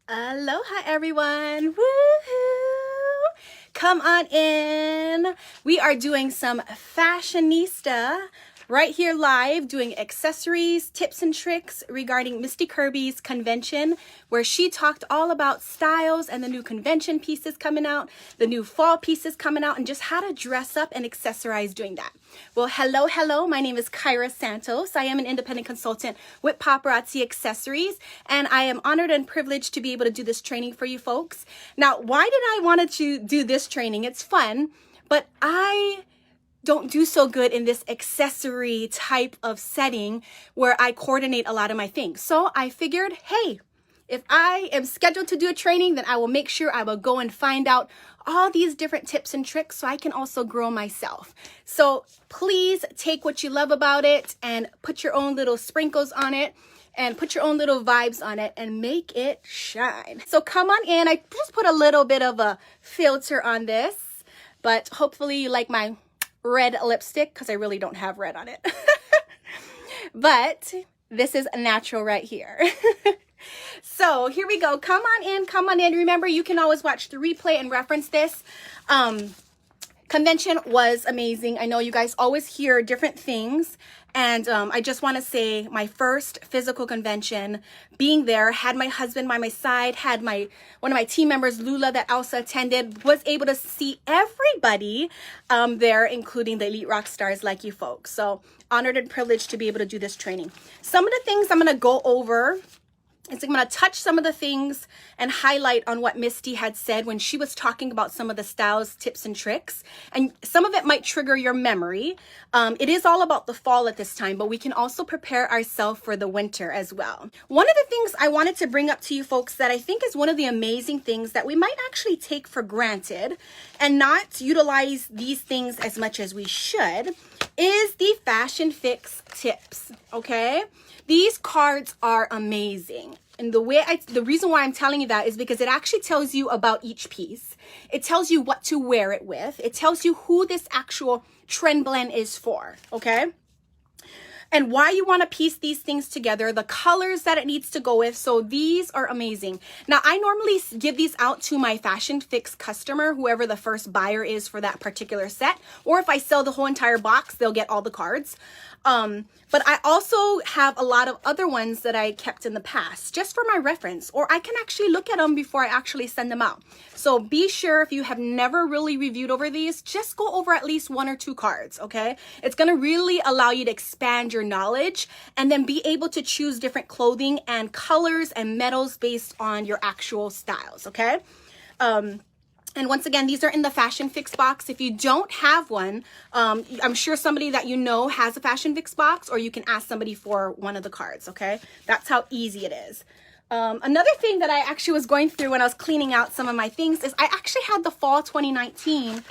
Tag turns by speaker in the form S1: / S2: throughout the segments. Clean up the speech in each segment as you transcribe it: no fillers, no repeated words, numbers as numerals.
S1: Aloha everyone, woohoo! Come on in. We are doing some Fashionista right here live, doing accessories, tips and tricks regarding Misty Kirby's convention, where she talked all about styles and the new convention pieces coming out, the new fall pieces coming out, and just how to dress up and accessorize doing that. Well, hello. My name is Kyra Santos. I am an independent consultant with Paparazzi Accessories, and I am honored and privileged to be able to do this training for you folks. Now, why did I want to do this training? It's fun, but I don't do so good in this accessory type of setting where I coordinate a lot of my things. So I figured, hey, if I am scheduled to do a training, then I will make sure I will go and find out all these different tips and tricks so I can also grow myself. So please take what you love about it and put your own little sprinkles on it and put your own little vibes on it and make it shine. So come on in. I just put a little bit of a filter on this, but hopefully you like my red lipstick because I really don't have red on it. But this is natural right here. So here we go. Come on in. Remember, you can always watch the replay and reference this. Convention was amazing. I know you guys always hear different things. And I just want to say my first physical convention, being there, had my husband by my side, had one of my team members, Lula, that also attended, was able to see everybody there, including the elite rock stars like you folks. So honored and privileged to be able to do this training. Some of the things I'm going to go over is I'm going to touch some of the things and highlight on what Misty had said when she was talking about some of the styles, tips, and tricks. And some of it might trigger your memory. It is all about the fall at this time, but we can also prepare ourselves for the winter as well. One of the things I wanted to bring up to you folks that I think is one of the amazing things that we might actually take for granted and not utilize these things as much as we should is the Fashion Fix tips, okay? These cards are amazing. And the reason why I'm telling you that is because it actually tells you about each piece. It tells you what to wear it with. It tells you who this actual trend blend is for, okay? And why you want to piece these things together, the colors that it needs to go with. So these are amazing. Now, I normally give these out to my Fashion Fix customer, whoever the first buyer is for that particular set. Or if I sell the whole entire box, they'll get all the cards. But I also have a lot of other ones that I kept in the past just for my reference, or I can actually look at them before I actually send them out. So be sure if you have never really reviewed over these, just go over at least 1 or 2 cards, okay? It's going to really allow you to expand your knowledge and then be able to choose different clothing and colors and metals based on your actual styles, okay? And once again, these are in the Fashion Fix box. If you don't have one, I'm sure somebody that you know has a Fashion Fix box, or you can ask somebody for one of the cards, okay? That's how easy it is. Another thing that I actually was going through when I was cleaning out some of my things is I actually had the Fall 2019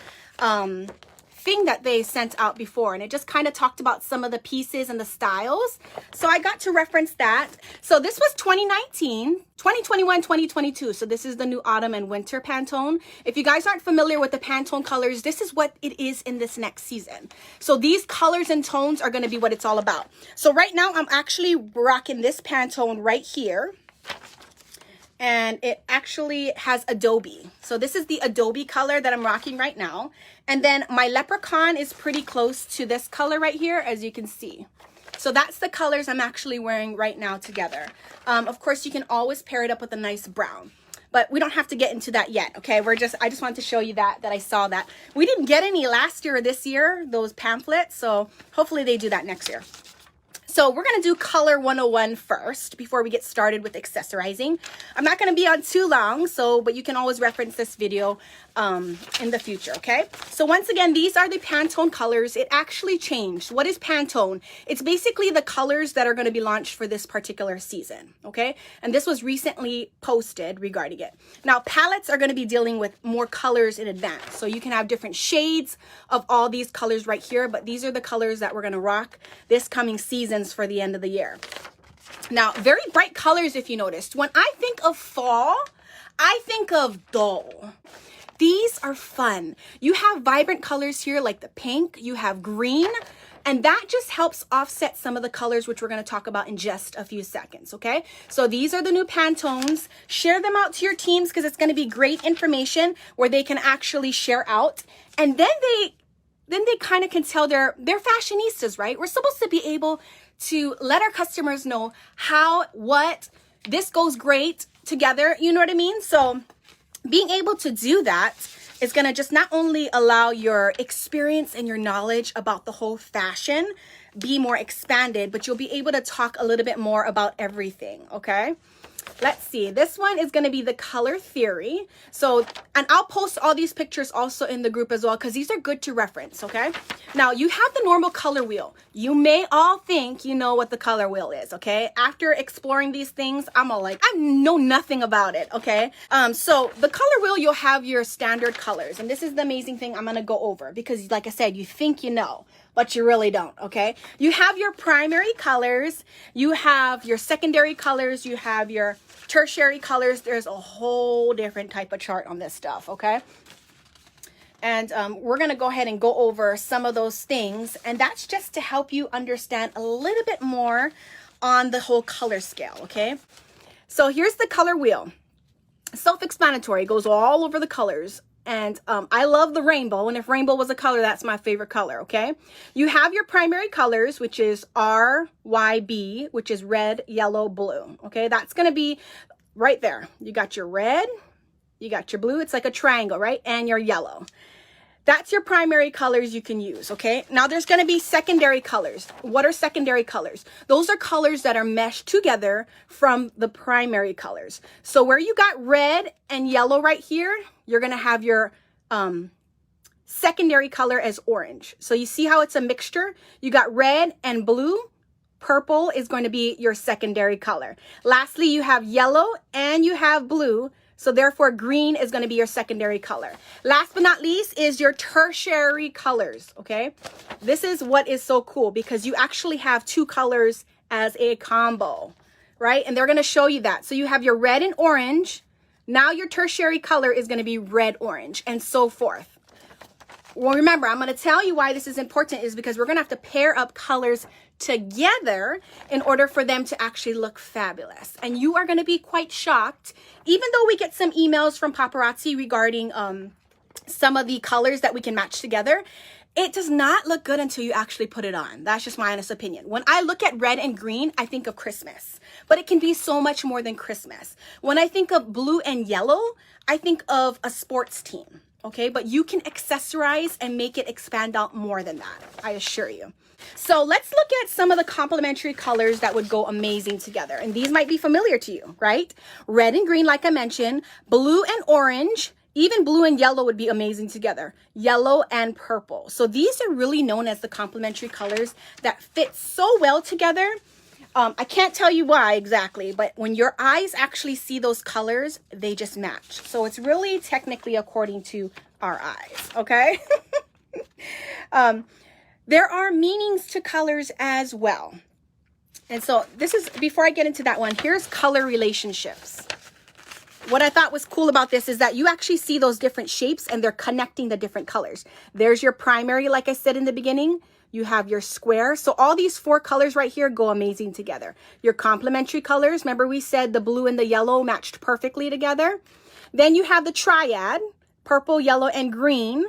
S1: thing that they sent out before, and it just kind of talked about some of the pieces and the styles. So I got to reference that. So this was 2019, 2021, 2022. So this is the new autumn and winter Pantone. If you guys aren't familiar with the Pantone colors, this is what it is in this next season. So these colors and tones are going to be what it's all about. So right now I'm actually rocking this Pantone right here. And it actually has Adobe. So this is the Adobe color that I'm rocking right now. And then my Leprechaun is pretty close to this color right here, as you can see. So that's the colors I'm actually wearing right now together. Of course, you can always pair it up with a nice brown. But we don't have to get into that yet, okay? I just wanted to show you that I saw that. We didn't get any last year or this year, those pamphlets. So hopefully they do that next year. So we're going to do color 101 first before we get started with accessorizing. I'm not going to be on too long, but you can always reference this video in the future, okay? So once again, these are the Pantone colors. It actually changed. What is Pantone? It's basically the colors that are going to be launched for this particular season, okay? And this was recently posted regarding it. Now, palettes are going to be dealing with more colors in advance. So you can have different shades of all these colors right here, but these are the colors that we're going to rock this coming season for the end of the year. Now, very bright colors, if you noticed. When I think of fall, I think of dull. These are fun. You have vibrant colors here like the pink, you have green, And that just helps offset some of the colors, which we're going to talk about in just a few seconds, okay? So these are the new Pantones. Share them out to your teams because it's going to be great information where they can actually share out. And then they kind of can tell they're fashionistas, right? We're supposed to be able to let our customers know what this goes great together. You know what I mean? So being able to do that is going to just not only allow your experience and your knowledge about the whole fashion be more expanded, but you'll be able to talk a little bit more about everything, okay? Let's see. This one is going to be the color theory. So, and I'll post all these pictures also in the group as well because these are good to reference, okay? Now, you have the normal color wheel. You may all think you know what the color wheel is, okay? After exploring these things, I'm all like, I know nothing about it, okay? So the color wheel, you'll have your standard colors. And this is the amazing thing I'm going to go over because, like I said, you think you know, but you really don't, okay? You have your primary colors, you have your secondary colors, you have your tertiary colors. There's a whole different type of chart on this stuff, okay? And we're gonna go ahead and go over some of those things, and that's just to help you understand a little bit more on the whole color scale, okay? So here's the color wheel. Self-explanatory, goes all over the colors. And I love the rainbow. And if rainbow was a color, that's my favorite color, okay? You have your primary colors, which is RYB, which is red, yellow, blue, okay? That's going to be right there. You got your red, you got your blue. It's like a triangle, right? And your yellow. That's your primary colors you can use, okay? Now there's going to be secondary colors. What are secondary colors? Those are colors that are meshed together from the primary colors. So where you got red and yellow right here, you're going to have your secondary color as orange. So you see how it's a mixture? You got red and blue. Purple is going to be your secondary color. Lastly, you have yellow and you have blue. So therefore, green is going to be your secondary color. Last but not least is your tertiary colors, okay? This is what is so cool because you actually have two colors as a combo, right? And they're going to show you that. So you have your red and orange. Now your tertiary color is going to be red, orange, and so forth. Well, remember, I'm going to tell you why this is important is because we're going to have to pair up colors together in order for them to actually look fabulous. And you are going to be quite shocked, even though we get some emails from Paparazzi regarding some of the colors that we can match together. It does not look good until you actually put it on. That's just my honest opinion. When I look at red and green, I think of Christmas, but it can be so much more than Christmas. When I think of blue and yellow, I think of a sports team. Okay, but you can accessorize and make it expand out more than that, I assure you. So let's look at some of the complementary colors that would go amazing together. And these might be familiar to you, right? Red and green, like I mentioned, blue and orange, even blue and yellow would be amazing together. Yellow and purple. So these are really known as the complementary colors that fit so well together. I can't tell you why exactly, but when your eyes actually see those colors, they just match. So it's really technically according to our eyes, okay? There are meanings to colors as well. And so this is, before I get into that one, here's color relationships. What I thought was cool about this is that you actually see those different shapes and they're connecting the different colors. There's your primary, like I said in the beginning. You have your square. So all these four colors right here go amazing together. Your complementary colors, remember we said the blue and the yellow matched perfectly together. Then you have the triad, purple, yellow, and green.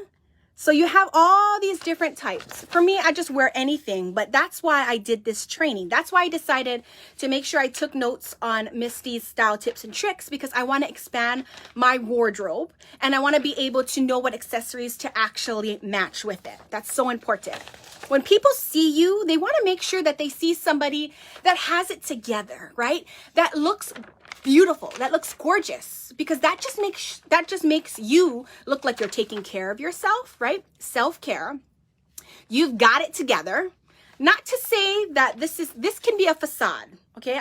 S1: So you have all these different types. For me, I just wear anything, but that's why I did this training. That's why I decided to make sure I took notes on Misty's style tips and tricks because I want to expand my wardrobe and I want to be able to know what accessories to actually match with it. That's so important. When people see you, they want to make sure that they see somebody that has it together, right? That looks beautiful, that looks gorgeous, because that just makes you look like you're taking care of yourself, right? Self-care. You've got it together. Not to say that this can be a facade, okay?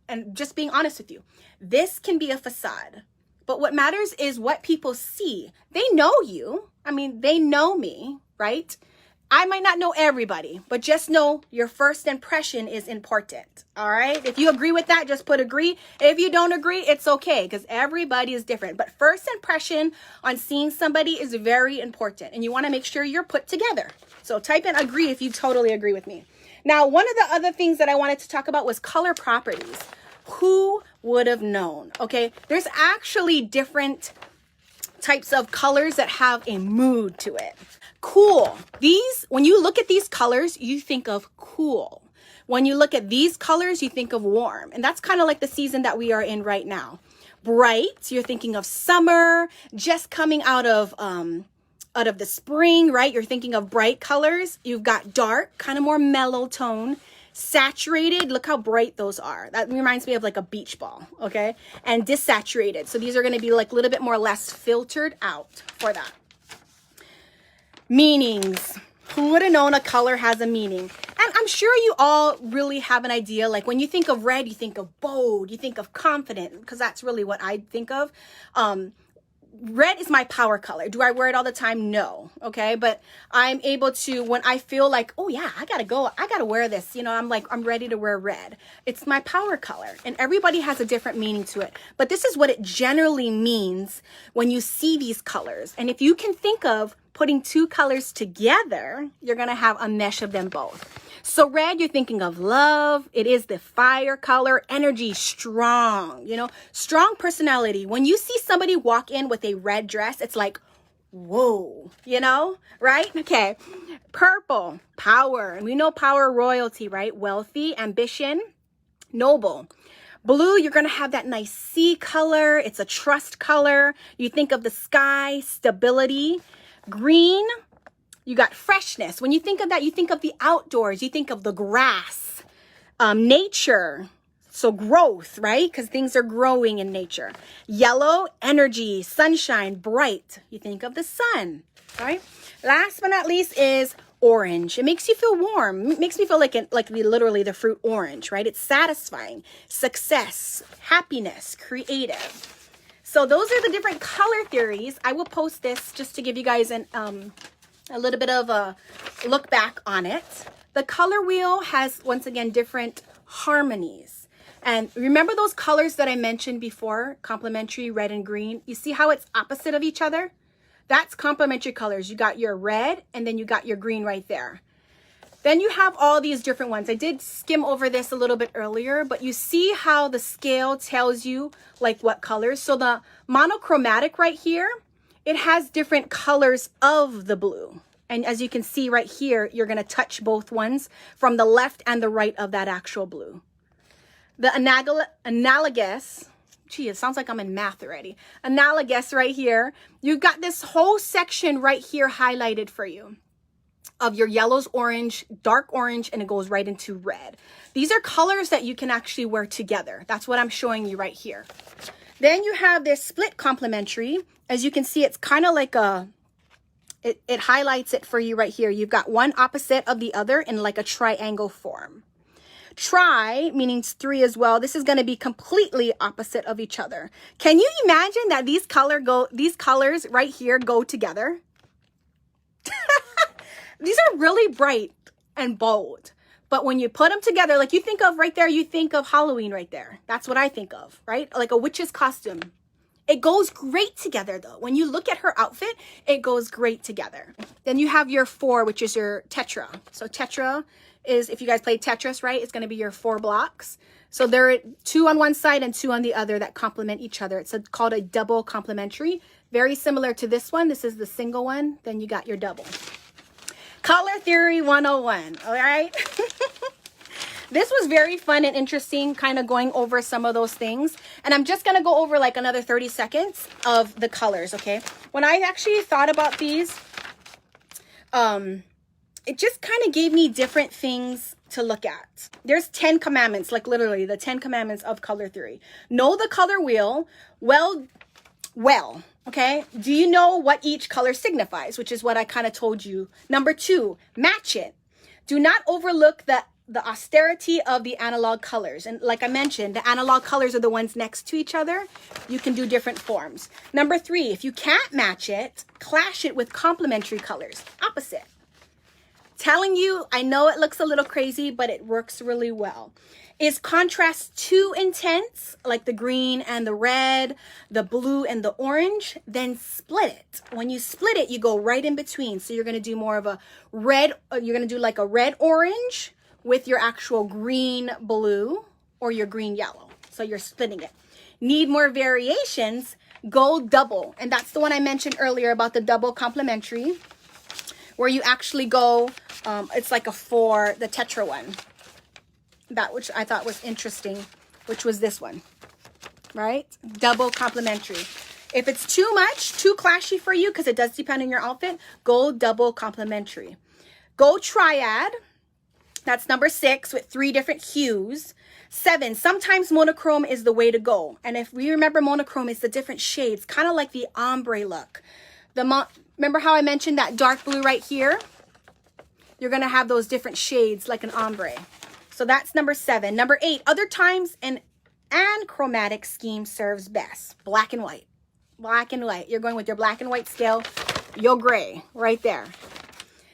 S1: And just being honest with you, this can be a facade. But what matters is what people see. They know you. I mean, they know me, right? I might not know everybody, but just know your first impression is important, all right? If you agree with that, just put agree. If you don't agree, it's okay because everybody is different. But first impression on seeing somebody is very important and you want to make sure you're put together, So type in agree if you totally agree with me. Now, one of the other things that I wanted to talk about was color properties. Who would have known? Okay, there's actually different types of colors that have a mood to it. Cool. These, when you look at these colors, you think of cool. When you look at these colors, you think of warm. And that's kind of like the season that we are in right now. Bright, you're thinking of summer, just coming out of the spring, right? You're thinking of bright colors. You've got dark, kind of more mellow tone. Saturated, look how bright those are. That reminds me of like a beach ball, okay? And desaturated. So these are going to be like a little bit more less filtered out for that. Meanings. Who would have known a color has a meaning? And I'm sure you all really have an idea. Like when you think of red, you think of bold, you think of confident, because that's really what I think of. Red is my power color. Do I wear it all the time? No. Okay. But I'm able to, when I feel like, oh yeah, I gotta wear this. You know, I'm ready to wear red. It's my power color, and everybody has a different meaning to it. But this is what it generally means when you see these colors. And if you can think of putting two colors together, you're going to have a mesh of them both. So red, you're thinking of love. It is the fire color, energy, strong, you know, strong personality. When you see somebody walk in with a red dress, it's like, whoa, you know, right? Okay. Purple, power. And we know power, royalty, right? Wealthy, ambition, noble. Blue, you're going to have that nice sea color. It's a trust color. You think of the sky, stability. Green, you got freshness. When you think of that, you think of the outdoors. You think of the grass, nature. So growth, right? Because things are growing in nature. Yellow, energy, sunshine, bright. You think of the sun, right? Last but not least is orange. It makes you feel warm. It makes me feel like literally the fruit orange, right? It's satisfying, success, happiness, creative. So those are the different color theories. I will post this just to give you guys a little bit of a look back on it. The color wheel has, once again, different harmonies. And remember those colors that I mentioned before, complementary, red and green? You see how it's opposite of each other? That's complementary colors. You got your red and then you got your green right there. Then you have all these different ones. I did skim over this a little bit earlier, but you see how the scale tells you like what colors. So the monochromatic right here, it has different colors of the blue. And as you can see right here, you're going to touch both ones from the left and the right of that actual blue. The analogous, gee, it sounds like I'm in math already. Analogous right here. You've got this whole section right here highlighted for you of your yellows, orange, dark orange, and it goes right into red. These are colors that you can actually wear together. That's what I'm showing you right here. Then you have this split complementary. As you can see, it's kind of like it highlights it for you right here. You've got one opposite of the other in like a triangle form. Tri, meaning three as well. This is going to be completely opposite of each other. Can you imagine that these colors right here go together? These are really bright and bold. But when you put them together, like you think of right there, you think of Halloween right there. That's what I think of, right? Like a witch's costume. It goes great together though. When you look at her outfit, it goes great together. Then you have your 4, which is your tetra. So tetra is, if you guys play Tetris, right? It's going to be your 4 blocks. So there are 2 on one side and 2 on the other that complement each other. It's called a double complementary. Very similar to this one. This is the single one. Then you got your double. Color Theory 101, all right? This was very fun and interesting, kind of going over some of those things. And I'm just going to go over like another 30 seconds of the colors, okay? When I actually thought about these, it just kind of gave me different things to look at. There's 10 commandments, like literally the 10 commandments of color theory. Know the color wheel well, okay? Do you know what each color signifies, which is what I kind of told you. Number 2, match it. Do not overlook the austerity of the analog colors. And like I mentioned, the analog colors are the ones next to each other. You can do different forms. Number 3, if you can't match it, clash it with complementary colors, opposite. Telling you, I know it looks a little crazy, but it works really well. Is contrast too intense, like the green and the red, the blue and the orange, then split it. When you split it, you go right in between. So you're going to do more of a red, you're going to do like a red orange with your actual green blue or your green yellow. So you're splitting it. Need more variations? Go double. And that's the one I mentioned earlier about the double complementary, where you actually go, it's like a 4, the tetra one. That which I thought was interesting, which was this one, right? Double complementary. If it's too much, too clashy for you, because it does depend on your outfit, go double complementary. Go triad. That's number 6 with 3 different hues. 7, sometimes monochrome is the way to go. And if we remember, monochrome is the different shades, kind of like the ombre look. Remember how I mentioned that dark blue right here? You're going to have those different shades like an ombre. So that's number 7. Number 8, other times an chromatic scheme serves best. Black and white. Black and white. You're going with your black and white scale, your gray right there.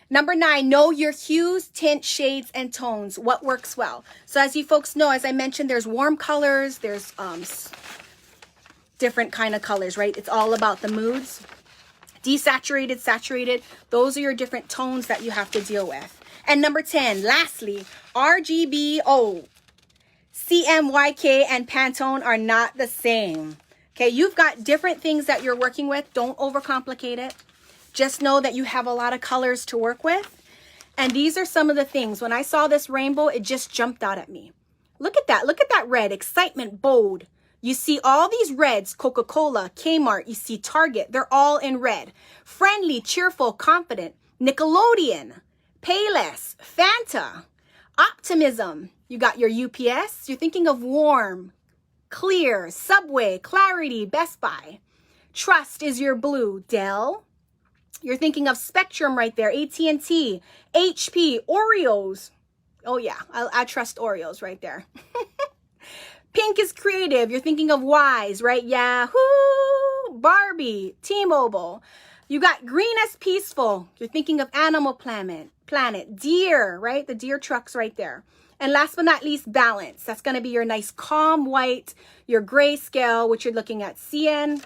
S1: Number 9, know your hues, tints, shades, and tones. What works well? So as you folks know, as I mentioned, there's warm colors. There's different kind of colors, right? It's all about the moods. Desaturated, saturated. Those are your different tones that you have to deal with. And number 10, lastly, RGBO, CMYK, and Pantone are not the same. Okay, you've got different things that you're working with. Don't overcomplicate it. Just know that you have a lot of colors to work with. And these are some of the things. When I saw this rainbow, it just jumped out at me. Look at that. Look at that red. Excitement, bold. You see all these reds, Coca-Cola, Kmart, you see Target. They're all in red. Friendly, cheerful, confident. Nickelodeon. Payless, Fanta, Optimism. You got your UPS. You're thinking of warm, clear, Subway, Clarity, Best Buy. Trust is your blue, Dell. You're thinking of Spectrum right there, AT&T, HP, Oreos. Oh yeah, I trust Oreos right there. Pink is creative. You're thinking of Wise, right? Yahoo, Barbie, T-Mobile. You got green as peaceful. You're thinking of Animal Planet, Deer, right? The Deer trucks right there. And last but not least, balance. That's going to be your nice calm white, your grayscale, which you're looking at CN,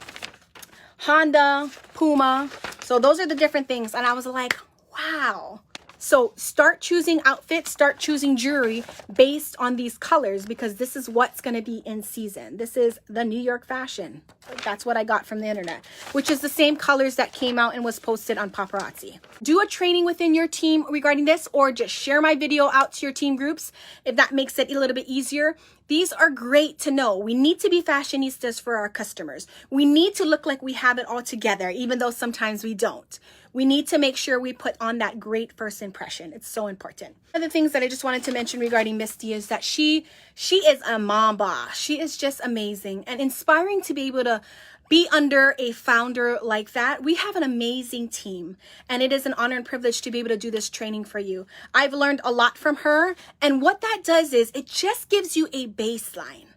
S1: Honda, Puma. So those are the different things. And I was like, wow. So start choosing outfits, start choosing jewelry based on these colors, because this is what's going to be in season. This is the New York fashion. That's what I got from the internet, which is the same colors that came out and was posted on Paparazzi. Do a training within your team regarding this, or just share my video out to your team groups if that makes it a little bit easier. These are great to know. We need to be fashionistas for our customers. We need to look like we have it all together, even though sometimes we don't. We need to make sure we put on that great first impression. It's so important. One of the things that I just wanted to mention regarding Misty is that she is a mom boss. She is just amazing and inspiring to be able to be under a founder like that. We have an amazing team, and it is an honor and privilege to be able to do this training for you. I've learned a lot from her, and what that does is it just gives you a baseline.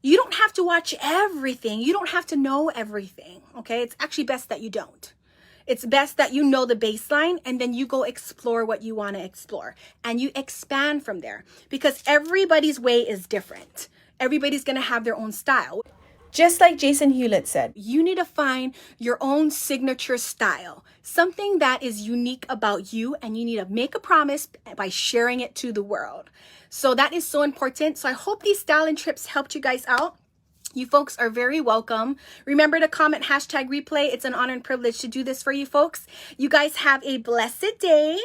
S1: You don't have to watch everything. You don't have to know everything, okay? It's actually best that you don't. It's best that you know the baseline, and then you go explore what you want to explore, and you expand from there, because everybody's way is different. Everybody's going to have their own style. Just like Jason Hewlett said, you need to find your own signature style, something that is unique about you, and you need to make a promise by sharing it to the world. So that is so important. So I hope these styling trips helped you guys out. You folks are very welcome. Remember to comment #replay. It's an honor and privilege to do this for you folks. You guys have a blessed day.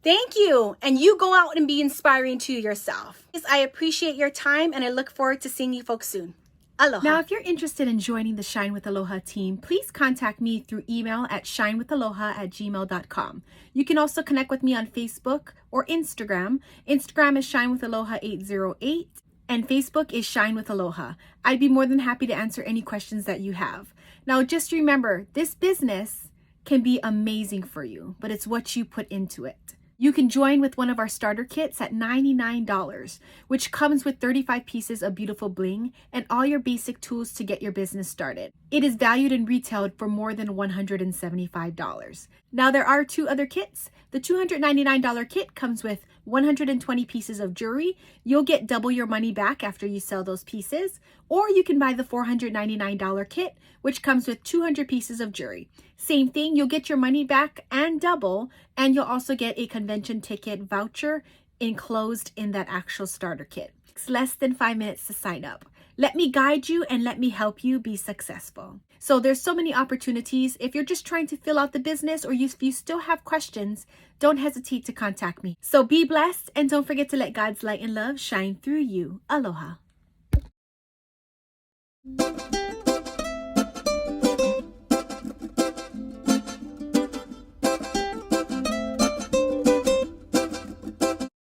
S1: Thank you. And you go out and be inspiring to yourself. I appreciate your time, and I look forward to seeing you folks soon. Aloha. Now, if you're interested in joining the Shine with Aloha team, please contact me through email at shinewithaloha@gmail.com. You can also connect with me on Facebook or Instagram. Instagram is shinewithaloha808. and Facebook is Shine with Aloha. I'd be more than happy to answer any questions that you have. Now, just remember, this business can be amazing for you, but it's what you put into it. You can join with one of our starter kits at $99, which comes with 35 pieces of beautiful bling and all your basic tools to get your business started. It is valued and retailed for more than $175.
S2: Now there are two other kits. The $299 kit comes with 120 pieces of jewelry. You'll get double your money back after you sell those pieces. Or you can buy the $499 kit, which comes with 200 pieces of jewelry. Same thing, you'll get your money back and double, and you'll also get a convention ticket voucher enclosed in that actual starter kit. It's less than 5 minutes to sign up. Let me guide you and let me help you be successful. So there's so many opportunities. If you're just trying to fill out the business, or if you still have questions, don't hesitate to contact me. So be blessed, and don't forget to let God's light and love shine through you. Aloha.